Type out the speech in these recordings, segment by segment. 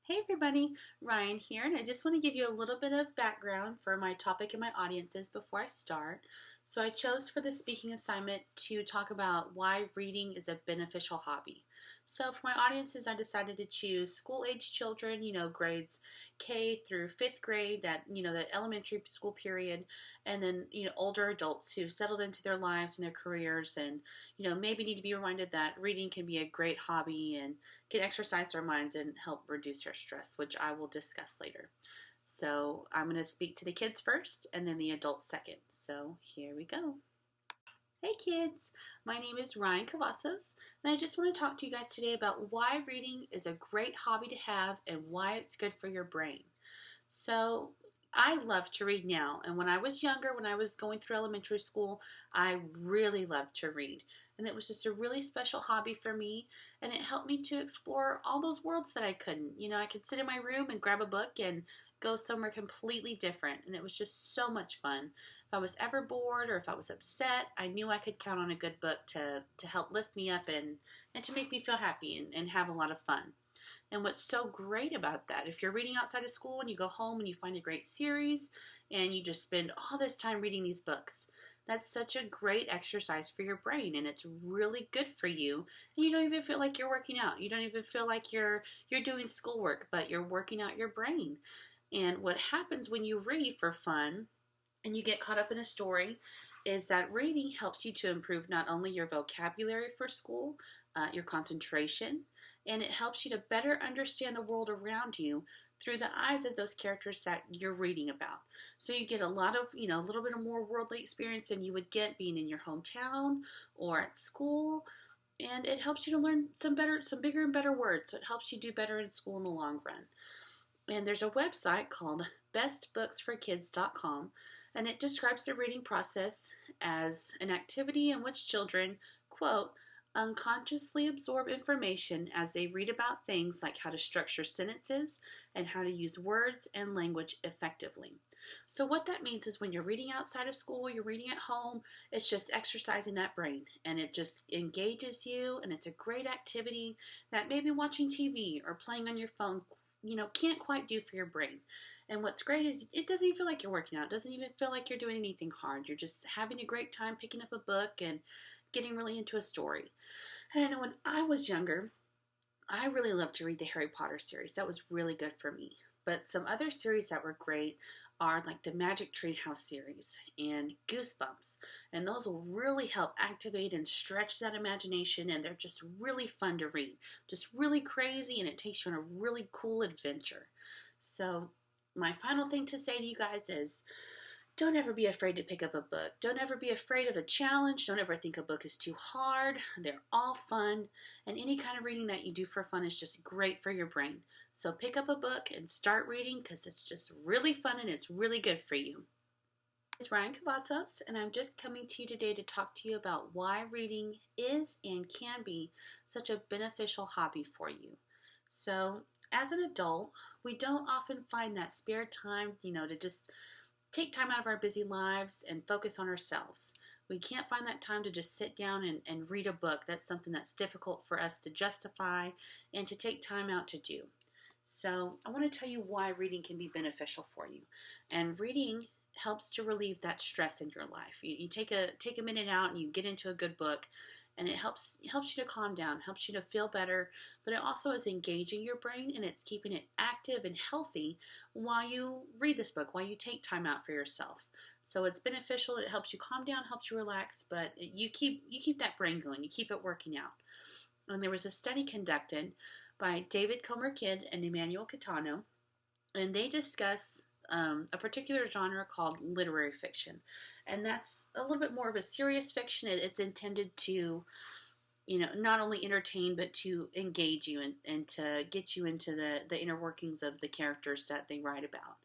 Hey everybody, Ryan here, and I just want to give you a little bit of background for my topic and my audiences before I start. So I chose for the speaking assignment to talk about why reading is a beneficial hobby. So for my audiences, I decided to choose school-age children, grades K through 5th grade, that elementary school period, and then, older adults who settled into their lives and their careers and, maybe need to be reminded that reading can be a great hobby and can exercise their minds and help reduce their stress, which I will discuss later. So I'm going to speak to the kids first and then the adults second. So here we go. Hey kids, my name is Ryan Cavazos, and I just want to talk to you guys today about why reading is a great hobby to have and why it's good for your brain. So I love to read now, and when I was younger, when I was going through elementary school, I really loved to read. And it was just a really special hobby for me, and it helped me to explore all those worlds that I couldn't. I could sit in my room and grab a book and go somewhere completely different, and it was just so much fun. If I was ever bored or if I was upset, I knew I could count on a good book to help lift me up and to make me feel happy and have a lot of fun. And what's so great about that, if you're reading outside of school and you go home and you find a great series and you just spend all this time reading these books, that's such a great exercise for your brain, and it's really good for you. And you don't even feel like you're working out. You don't even feel like you're doing schoolwork, but you're working out your brain. And what happens when you read for fun and you get caught up in a story is that reading helps you to improve not only your vocabulary for school, your concentration, and it helps you to better understand the world around you through the eyes of those characters that you're reading about. So you get a lot of, a little bit of more worldly experience than you would get being in your hometown or at school. And it helps you to learn some bigger and better words. So it helps you do better in school in the long run. And there's a website called bestbooksforkids.com, and it describes the reading process as an activity in which children, quote, unconsciously absorb information as they read about things like how to structure sentences and how to use words and language effectively. So what that means is when you're reading outside of school, you're reading at home, it's just exercising that brain, and it just engages you, and it's a great activity that maybe watching TV or playing on your phone can't quite do for your brain. And what's great is it doesn't even feel like you're working out. It doesn't even feel like you're doing anything hard. You're just having a great time picking up a book and getting really into a story. And I know when I was younger, I really loved to read the Harry Potter series. That was really good for me. But some other series that were great are like the Magic Tree House series and Goosebumps. And those will really help activate and stretch that imagination, and they're just really fun to read. Just really crazy, and it takes you on a really cool adventure. So my final thing to say to you guys is don't ever be afraid to pick up a book. Don't ever be afraid of a challenge. Don't ever think a book is too hard. They're all fun. And any kind of reading that you do for fun is just great for your brain. So pick up a book and start reading because it's just really fun and it's really good for you. It's Ryan Cavazos, and I'm just coming to you today to talk to you about why reading is and can be such a beneficial hobby for you. So as an adult, we don't often find that spare time, to just take time out of our busy lives and focus on ourselves. We can't find that time to just sit down and read a book. That's something that's difficult for us to justify and to take time out to do. So I want to tell you why reading can be beneficial for you. And reading helps to relieve that stress in your life. You take a minute out and you get into a good book, and it helps you to calm down, helps you to feel better, but it also is engaging your brain, and it's keeping it active and healthy while you read this book, while you take time out for yourself. So it's beneficial. It helps you calm down, helps you relax, but you keep that brain going. You keep it working out. And there was a study conducted by David Comer Kidd and Emmanuel Catano, and they discuss a particular genre called literary fiction. And that's a little bit more of a serious fiction. It's intended to, not only entertain, but to engage you and to get you into the inner workings of the characters that they write about.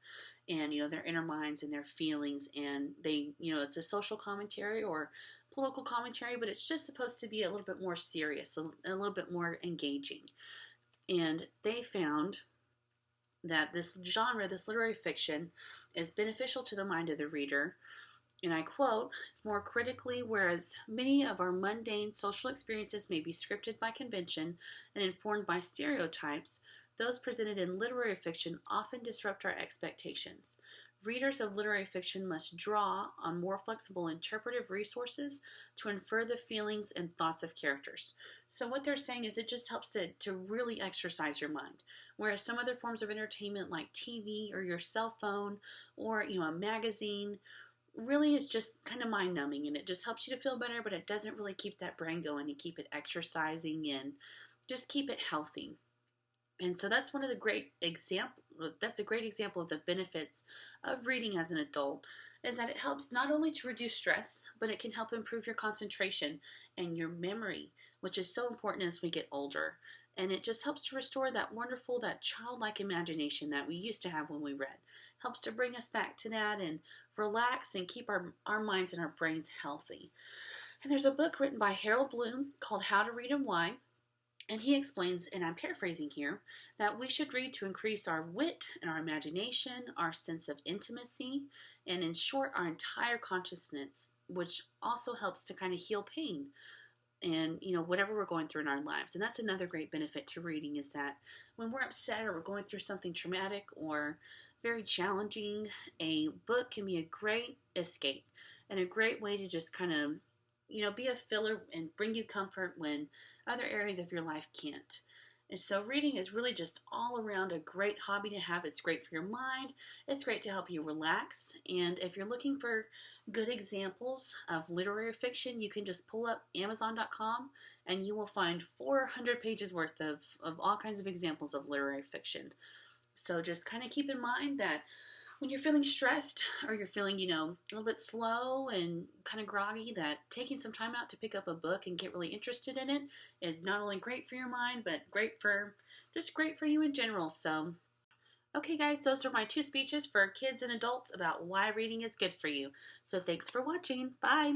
And, their inner minds and their feelings. And they, it's a social commentary or political commentary, but it's just supposed to be a little bit more serious, a little bit more engaging. And they found that this genre, this literary fiction, is beneficial to the mind of the reader. And I quote, "It's more critically, whereas many of our mundane social experiences may be scripted by convention and informed by stereotypes, those presented in literary fiction often disrupt our expectations. Readers of literary fiction must draw on more flexible interpretive resources to infer the feelings and thoughts of characters. So, what they're saying is it just helps to really exercise your mind. Whereas some other forms of entertainment, like TV or your cell phone or a magazine, really is just kind of mind numbing, and it just helps you to feel better, but it doesn't really keep that brain going and keep it exercising and just keep it healthy. And so that's one of the great example. That's a great example of the benefits of reading as an adult, is that it helps not only to reduce stress, but it can help improve your concentration and your memory, which is so important as we get older. And it just helps to restore that wonderful, that childlike imagination that we used to have when we read. Helps to bring us back to that and relax and keep our minds and our brains healthy. And there's a book written by Harold Bloom called How to Read and Why. And he explains, and I'm paraphrasing here, that we should read to increase our wit and our imagination, our sense of intimacy, and in short, our entire consciousness, which also helps to kind of heal pain and whatever we're going through in our lives. And that's another great benefit to reading, is that when we're upset or we're going through something traumatic or very challenging, a book can be a great escape and a great way to just kind of be a filler and bring you comfort when other areas of your life can't. And so reading is really just all around a great hobby to have. It's great for your mind. It's great to help you relax. And if you're looking for good examples of literary fiction, you can just pull up Amazon.com and you will find 400 pages worth of all kinds of examples of literary fiction. So just kind of keep in mind that when you're feeling stressed or you're feeling, a little bit slow and kind of groggy, that taking some time out to pick up a book and get really interested in it is not only great for your mind, but great for you in general. So, okay guys, those are my 2 speeches for kids and adults about why reading is good for you. So thanks for watching. Bye.